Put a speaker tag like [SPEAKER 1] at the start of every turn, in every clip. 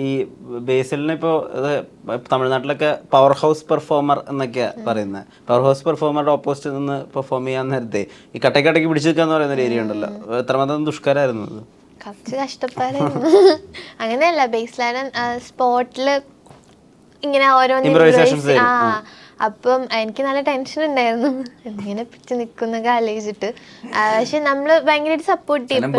[SPEAKER 1] ഈ ബേസിലിന് ഇപ്പോൾ തമിഴ്നാട്ടിലൊക്കെ power house performer എന്നൊക്കെയാണ് പറയുന്നത്. പവർ ഹൗസ് പെർഫോമറുടെ ഓപ്പോസിറ്റ് നിന്ന് പെർഫോം ചെയ്യാൻ നേരത്തെ ഈ കട്ടയ്ക്ക് പിടിച്ചു നിൽക്കുക എന്ന് പറയുന്ന ഒരു ഏരിയ ഉണ്ടല്ലോ, എത്രമാത്രം ദുഷ്കരമായിരുന്നു അത്?
[SPEAKER 2] കുറച്ച് കഷ്ടപ്പാടായിരുന്നു. അങ്ങനെയല്ല, ബേസ്ലൈൻ സ്പോട്ടില് ഇങ്ങനെ ഓരോന്ന് അപ്പം എനിക്ക് നല്ല ടെൻഷൻ ഉണ്ടായിരുന്നു ഇങ്ങനെ പിടിച്ച് നിക്കുന്നൊക്കെ ആലോചിച്ചിട്ട്. പക്ഷെ നമ്മള് ഭയങ്കരമായിട്ട് സപ്പോർട്ട് ചെയ്യും.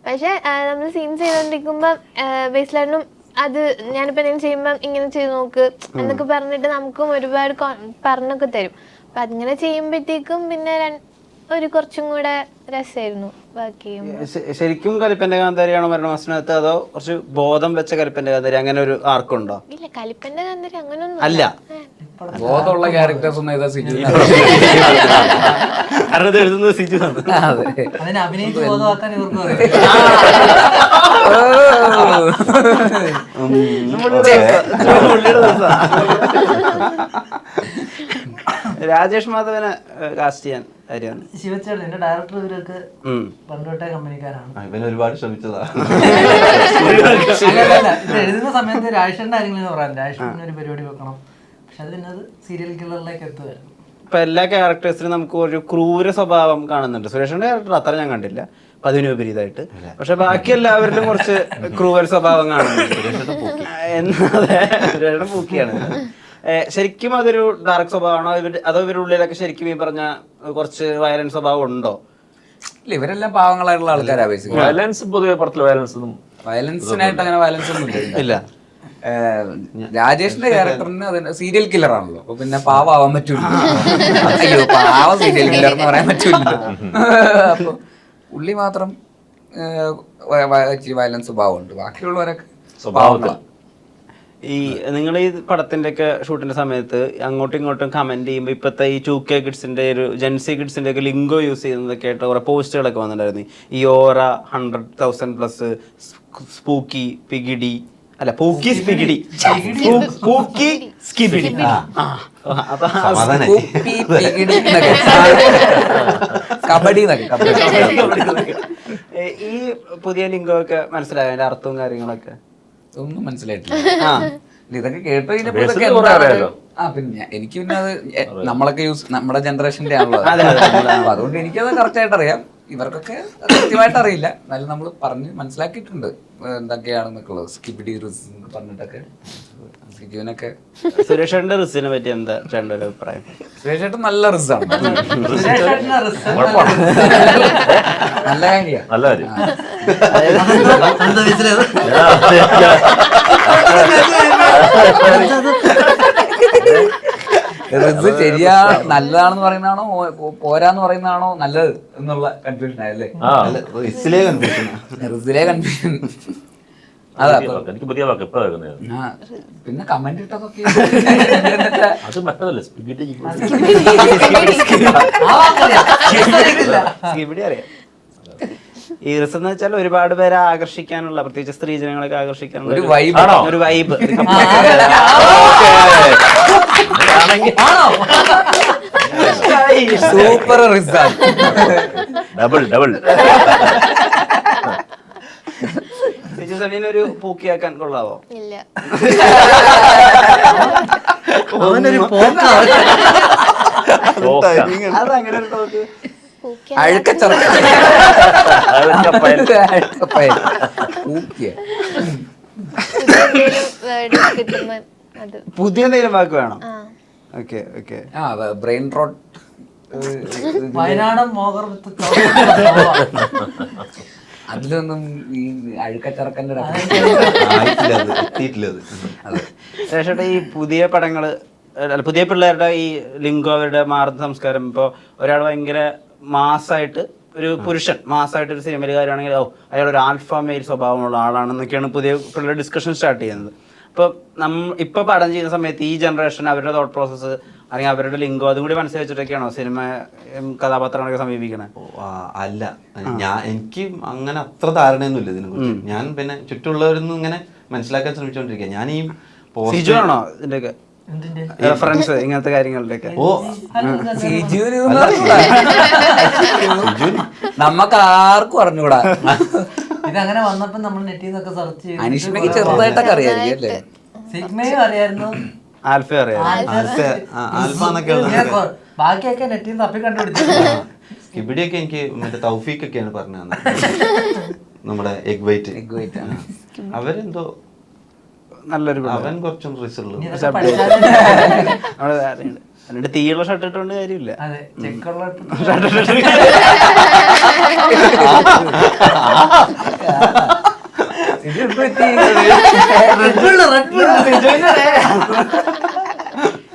[SPEAKER 2] പക്ഷെ നമ്മള് സീൻസ് ചെയ്തോണ്ടിരിക്കുമ്പോ ബേസ്ലൈനും അത് ഞാനിപ്പോ എന്തെങ്കിലും ചെയ്യുമ്പോ ഇങ്ങനെ ചെയ്ത് നോക്ക് എന്നൊക്കെ പറഞ്ഞിട്ട് നമുക്കും ഒരുപാട് പറഞ്ഞൊക്കെ തരും. അപ്പൊ അതിങ്ങനെ ചെയ്യുമ്പോഴത്തേക്കും പിന്നെ ഒരു കുറച്ചും കൂടെ രസമായിരുന്നു ബാക്കി.
[SPEAKER 1] ശരിക്കും കലിപ്പന്റെ കാന്താരിയാണോ മരണമാസത്തിനകത്ത്, അതോ കുറച്ച് ബോധം വെച്ച കലിപ്പന്റെ കാന്താരി, അങ്ങനെ ഒരു ആർക്കുണ്ടോ?
[SPEAKER 2] ഇല്ല, കലിപ്പന്റെ കാന്താരി അങ്ങനൊന്നും
[SPEAKER 1] അല്ല.
[SPEAKER 3] ബോധമുള്ള ക്യാരക്ടേഴ്സ് ഒന്നും എഴുതാ സിജു,
[SPEAKER 1] അത് എഴുതുന്നത് സിജു ആണ്.
[SPEAKER 4] അതിനെ അഭിനയിച്ച് ബോധമാക്കാൻ ഇവർക്ക്
[SPEAKER 1] രാജേഷ് മാധവനെ കാസ്റ്റ് ചെയ്യാൻ കാര്യമാണ്.
[SPEAKER 4] ശിവച്ചേട്ടൻ എന്റെ ഡയറക്ടർ ഇവരൊക്കെ പണ്ടുതൊട്ടേ കമ്പനിക്കാരാണ്.
[SPEAKER 5] ഇവൻ ഒരുപാട് ശ്രമിച്ചതാ.
[SPEAKER 4] ഇത് എഴുതുന്ന സമയത്ത് രാജേഷിന്റെ കാര്യങ്ങൾ പറയാം, രാജേഷിന് ഒരു പരിപാടി വെക്കണം, പക്ഷെ അത് പിന്നെ അത് സീരിയൽ കില്ലറിലേക്ക് എത്തുകയായിരുന്നു.
[SPEAKER 1] ഇപ്പൊ എല്ലാ ക്യാരക്ടേഴ്സിനും നമുക്ക് ഒരു ക്രൂര സ്വഭാവം കാണുന്നുണ്ട്. സുരേഷിന്റെ ക്യാരക്ടർ അത്ര ഞാൻ കണ്ടില്ല, അതിനുപരിതായിട്ട്. പക്ഷെ ബാക്കി എല്ലാവരിലും കുറച്ച് ക്രൂവൽ സ്വഭാവം കാണുന്നുണ്ട്. സുരേഷിന്റെ പൂക്കിയാണ്. ശരിക്കും അതൊരു ഡാർക്ക് സ്വഭാവമാണോ, അതോ ഇവരുടെ ഉള്ളിലൊക്കെ ശരിക്കും ഈ പറഞ്ഞ കുറച്ച് വയലൻസ് സ്വഭാവം ഉണ്ടോ?
[SPEAKER 3] ഇല്ല, ഇവരെല്ലാം പാവങ്ങളായിട്ടുള്ള ആൾക്കാരാ. ബേസിക്കലി
[SPEAKER 6] വയലൻസ് പൊതുവെ പുറത്തുള്ള
[SPEAKER 3] വയലൻസിനായിട്ട് അങ്ങനെ വയലൻസ് ഒന്നും
[SPEAKER 1] ഇല്ല.
[SPEAKER 3] രാജേഷിന്റെ ക്യാരക്ടറിന് അതിന് സീരിയൽ കില്ലർ ആണല്ലോ, അപ്പൊ പിന്നെ പാവാൻ പറ്റൂല. അയ്യോ പാവ സീരിയൽ കില്ലർ എന്ന് പറയാൻ പറ്റൂല. അപ്പൊ പുള്ളി മാത്രം ഇച്ചിരി വയലൻസ് സ്വഭാവമുണ്ട്, ബാക്കിയുള്ളവരൊക്കെ സ്വഭാവത്തിലാണ്.
[SPEAKER 1] ഈ നിങ്ങൾ ഈ പടത്തിന്റെ ഒക്കെ ഷൂട്ടിന്റെ സമയത്ത് അങ്ങോട്ടും ഇങ്ങോട്ടും കമന്റ് ചെയ്യുമ്പോൾ ഇപ്പോഴത്തെ ഈ 2K കിഡ്സിന്റെ ഒരു ജെൻസി കിഡ്സിന്റെ ഒക്കെ ലിംഗോ യൂസ് ചെയ്യുന്നതൊക്കെ ആയിട്ട് കുറെ പോസ്റ്റുകളൊക്കെ വന്നിട്ടുണ്ടായിരുന്നു. ഈ ഓറ 100,000+, സ്പൂക്കി പിഗിഡി, അല്ല പൂക്കി സ്പിഗിഡി, പൂക്കി സ്കിബിഡി. ഈ പുതിയ ലിംഗോ ഒക്കെ മനസ്സിലായോ, അതിന്റെ അർത്ഥവും കാര്യങ്ങളൊക്കെ?
[SPEAKER 3] ഒന്നും മനസ്സിലായിട്ടില്ല. ഇതൊക്കെ കേട്ട് കഴിഞ്ഞപ്പോ ഇതൊക്കെ എന്താ? പിന്നെ എനിക്ക് പിന്നെ അത് നമ്മളൊക്കെ നമ്മുടെ ജനറേഷന്റെ ആണല്ലോ, അതുകൊണ്ട് എനിക്കത് കറക്റ്റ് ആയിട്ട് അറിയാം. ഇവർക്കൊക്കെ കൃത്യമായിട്ട് അറിയില്ല, എന്നാലും നമ്മൾ പറഞ്ഞ് മനസ്സിലാക്കിയിട്ടുണ്ട് എന്തൊക്കെയാണെന്നൊക്കെ ഉള്ളത്. സ്കിബിഡി റിസ് പറഞ്ഞിട്ടൊക്കെ സിജുവിനൊക്കെ.
[SPEAKER 1] സുരേഷേട്ടന്റെ റിസിനെ പറ്റി എന്താ ചേട്ടൻ്റെ ഒരു അഭിപ്രായം?
[SPEAKER 3] സുരേഷേട്ടൻ നല്ല റിസാണ്, നല്ല കാര്യമാണ്,
[SPEAKER 6] നല്ല കാര്യം.
[SPEAKER 3] റിസ് ശരിയാ നല്ലതാണെന്ന് പറയുന്നതാണോ പോരാന്ന് പറയുന്നതാണോ നല്ലത് എന്നുള്ള കൺഫ്യൂഷൻ ആയല്ലേ? റിസിലെ കൺഫ്യൂഷൻ. അതാ
[SPEAKER 6] എനിക്ക് പുതിയ വാക്ക് ഇപ്പൊ
[SPEAKER 3] പിന്നെ കമന്റ് ഇട്ടതൊക്കെ
[SPEAKER 6] അത് മറ്റതല്ലേ സ്പിഗിഡി
[SPEAKER 1] അറിയാം. ഈ റിസ് എന്ന് വെച്ചാൽ ഒരുപാട് പേരെ ആകർഷിക്കാനുള്ള, പ്രത്യേകിച്ച് സ്ത്രീ ജനങ്ങളൊക്കെ ആകർഷിക്കാനുള്ള
[SPEAKER 3] ഒരു വൈബ്. Super റിസാണ്,
[SPEAKER 6] double.
[SPEAKER 1] ഒരു പൂക്കിയാക്കാൻ കൊള്ളാവോ?
[SPEAKER 2] ഇല്ല.
[SPEAKER 1] അതങ്ങനെ ഒരു ടോക്ക്. പുതിയ എന്തെങ്കിലും വാക്ക് വേണം. Okay okay.
[SPEAKER 3] ബ്രെയിൻ റോട്ട്,
[SPEAKER 4] വയനാടൻ മോഹർ.
[SPEAKER 3] അതിലൊന്നും ഈ അഴുക്കച്ചറക്കൻ്റെ
[SPEAKER 1] ഈ പുതിയ പടങ്ങള് അല്ല, പുതിയ പിള്ളേരുടെ ഈ ലിംഗോ അവരുടെ മാറുന്ന സംസ്കാരം, ഇപ്പോൾ ഒരാൾ ഭയങ്കര മാസായിട്ട് ഒരു പുരുഷൻ മാസമായിട്ട് ഒരു സിനിമയിൽ കാര്യമാണെങ്കിൽ അയാൾ ഒരു ആൽഫ മെയിൽ സ്വഭാവമുള്ള ആളാണെന്നൊക്കെയാണ് പുതിയ പിള്ളേർ ഡിസ്കഷൻ സ്റ്റാർട്ട് ചെയ്യുന്നത്. അപ്പോൾ ഇപ്പോൾ പടം ചെയ്യുന്ന സമയത്ത് ഈ ജനറേഷൻ അവരുടെ തോട്ട് പ്രോസസ്സ് അല്ലെങ്കിൽ അവരുടെ ലിംഗോ അതും കൂടി മനസ്സിൽ വെച്ചിട്ടൊക്കെയാണോ സിനിമ കഥാപാത്രങ്ങളൊക്കെ സമീപിക്കണേ?
[SPEAKER 5] അല്ല, എനിക്ക് അങ്ങനെ അത്ര ധാരണയൊന്നുമില്ല ഇതിനെ കുറിച്ച്. ഞാൻ പിന്നെ ചുറ്റുള്ളവരൊന്നും ഇങ്ങനെ മനസ്സിലാക്കാൻ ശ്രമിച്ചുകൊണ്ടിരിക്കുക. ഞാൻ ഈ
[SPEAKER 1] സിജു ആണോ ഇതിൻ്റെയൊക്കെ റെഫറൻസ് ഇങ്ങനത്തെ കാര്യങ്ങളുടെയൊക്കെ?
[SPEAKER 3] നമുക്ക് ആർക്കും അറിഞ്ഞൂടാ.
[SPEAKER 4] ഇതങ്ങനെ വന്നപ്പോ നമ്മൾ നെറ്റിൽ നിന്നൊക്കെ സെർച്ച് ചെയ്ത്
[SPEAKER 3] അനീഷിനൊക്കെ ചെറുതായിട്ടൊക്കെ അറിയായിരിക്കും അല്ലേ?
[SPEAKER 4] സിഗ്മയും അറിയായിരുന്നു,
[SPEAKER 1] ആൽഫ അറിയാം.
[SPEAKER 4] ബാക്കിയൊക്കെ നെറ്റിൽ നിന്ന് തപ്പി കണ്ടുപിടിച്ചു.
[SPEAKER 5] ഇവിടെയൊക്കെ എനിക്ക് മറ്റേ തൗഫീഖൊക്കെയാണ് പറഞ്ഞു തന്നത്. നമ്മുടെ എഗ് വൈറ്റ് അവരെന്തോ
[SPEAKER 1] നല്ലൊരു
[SPEAKER 5] അവൻ കുറച്ചും റിസൾട്ട്
[SPEAKER 1] എന്നിട്ട് തീയുള്ള ഷർട്ട് ഇട്ടുകൊണ്ട് കാര്യമില്ല.
[SPEAKER 4] അതെ, ചെക്കുള്ള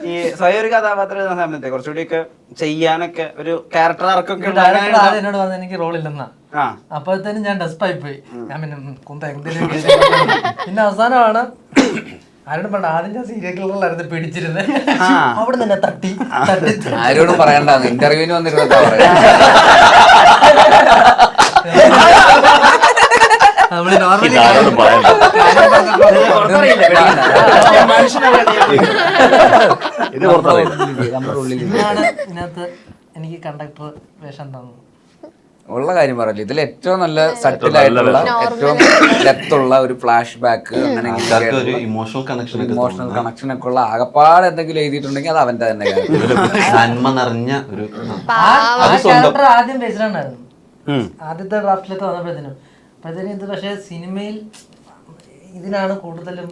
[SPEAKER 1] ഈ സ്വയം ഒരു കഥാപാത്രം എന്ന സമയത്ത് കുറച്ചുകൂടിയൊക്കെ ചെയ്യാനൊക്കെ ഒരു ക്യാരക്ടർ ആർക്കൊക്കെ
[SPEAKER 4] ആദ്യം എന്നോട് പറഞ്ഞ എനിക്ക് റോൾ ഇല്ലെന്നാ. അപ്പോഴത്തേനും ഞാൻ ഡെസ്പായി പോയി. ഞാൻ പിന്നെ കുന്ത എന്തെങ്കിലും പിന്നെ അവസാനമാണ് ആരോടും വേണ്ട, ആദ്യം ഞാൻ സീരിയൽ കില്ലറിലായിരുന്നു പിടിച്ചിരുന്നത്. അവിടെ തന്നെ തട്ടി
[SPEAKER 3] ആരോടും പറയണ്ട, ഇന്റർവ്യൂവിന് വന്നിരുന്നോ
[SPEAKER 4] നമ്മള് നോർമലി ഇതിനകത്ത് എനിക്ക് കണ്ടക്ടർ വേഷം തന്നു.
[SPEAKER 3] ഉള്ള കാര്യം പറയല്ലേ, ഇതിൽ ഏറ്റവും നല്ല സട്ടിലായിട്ടുള്ള ഏറ്റവും ഡെപ്തുള്ള ഒരു ഫ്ലാഷ് ബാക്ക്, അങ്ങനെ
[SPEAKER 5] ഒരു ഇമോഷണൽ
[SPEAKER 3] കണക്ഷൻ ഒക്കെ ഉള്ള ആകപ്പാട് എന്തെങ്കിലും എഴുതിയിട്ടുണ്ടെങ്കിൽ അത് അവന്റെ തന്നെ
[SPEAKER 5] നന്മ നിറഞ്ഞ ഒരു
[SPEAKER 4] ക്യാരക്ടർ ആദ്യം ബേസിലുണ്ടായിരുന്നു. ആദ്യത്തെ ഡ്രാഫ്റ്റിലൊക്കെ വന്നപ്പോഴത്തേനും ഇത് പക്ഷേ സിനിമയിൽ ഇതിനാണ് കൂടുതലും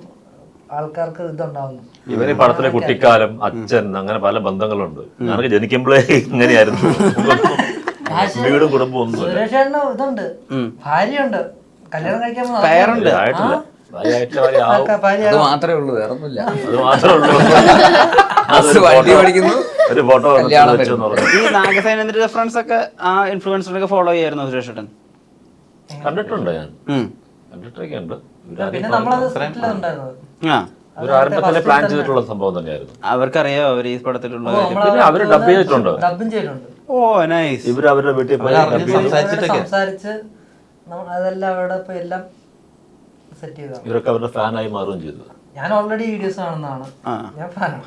[SPEAKER 4] ആൾക്കാർക്ക് ഇതുണ്ടാവുന്നത്.
[SPEAKER 6] ഇവര് പടത്തിലെ കുട്ടിക്കാലം, അച്ഛൻ, അങ്ങനെ പല ബന്ധങ്ങളുണ്ട്. ഞാനൊക്കെ ജനിക്കുമ്പോഴേ ഇങ്ങനെയായിരുന്നു. വീടും കുടുംബവും ഒന്നും
[SPEAKER 4] സുരേഷേട്ടന് ഇതുണ്ട്, ഭാര്യയുണ്ട്, കല്യാണം കഴിക്കാൻ
[SPEAKER 6] ആയിട്ടില്ല.
[SPEAKER 3] അത് മാത്രമേ ഉള്ളൂ, വേറെ ഒന്നുമില്ല.
[SPEAKER 6] അത് മാത്രമേ ഉള്ളൂ.
[SPEAKER 3] വണ്ടി പഠിക്കുന്നു,
[SPEAKER 6] ഒരു ഫോട്ടോ
[SPEAKER 1] ഈ നാഗസേനന്റെ റെഫറൻസ് ഒക്കെ ആ ഇൻഫ്ലുവൻസറിനൊക്കെ ഫോളോ ചെയ്യായിരുന്നു സുരേഷ് ഏട്ടൻ?
[SPEAKER 6] കണ്ടിട്ടുണ്ട്, ഞാൻ കണ്ടിട്ടൊക്കെ ഉണ്ട്.
[SPEAKER 4] പിന്നെ നമ്മളത് സ്ക്രിപ്റ്റിലുണ്ടായിരുന്നത്.
[SPEAKER 6] ഇവർ ആരംഭത്തിലെ പ്ലാൻ ചെയ്തിട്ടുള്ള സംഭവം തന്നെയായിരുന്നു.
[SPEAKER 1] അവർക്കറിയാം അവർ ഈ പടത്തിലുള്ള
[SPEAKER 6] പിന്നെ അവര് ഡബ് ചെയ്തിട്ടുണ്ട്.
[SPEAKER 4] ഡബും ചെയ്തിട്ടുണ്ട്.
[SPEAKER 1] ഓ നൈസ്.
[SPEAKER 6] ഇവര് അവരുടെ വീട്ടിൽ പോയി
[SPEAKER 4] സംസാരിച്ച് അതെല്ലാം അവിടെ പോയി എല്ലാം സെറ്റ് ചെയ്തു.
[SPEAKER 6] ഇവരൊക്കെ അവരുടെ ഫാനായി മാറുകയും ചെയ്തു.
[SPEAKER 4] ഞാൻ ഓൾറെഡി വീഡിയോസ് കാണുന്നതാണ്, ഞാൻ ഫാനാണ്.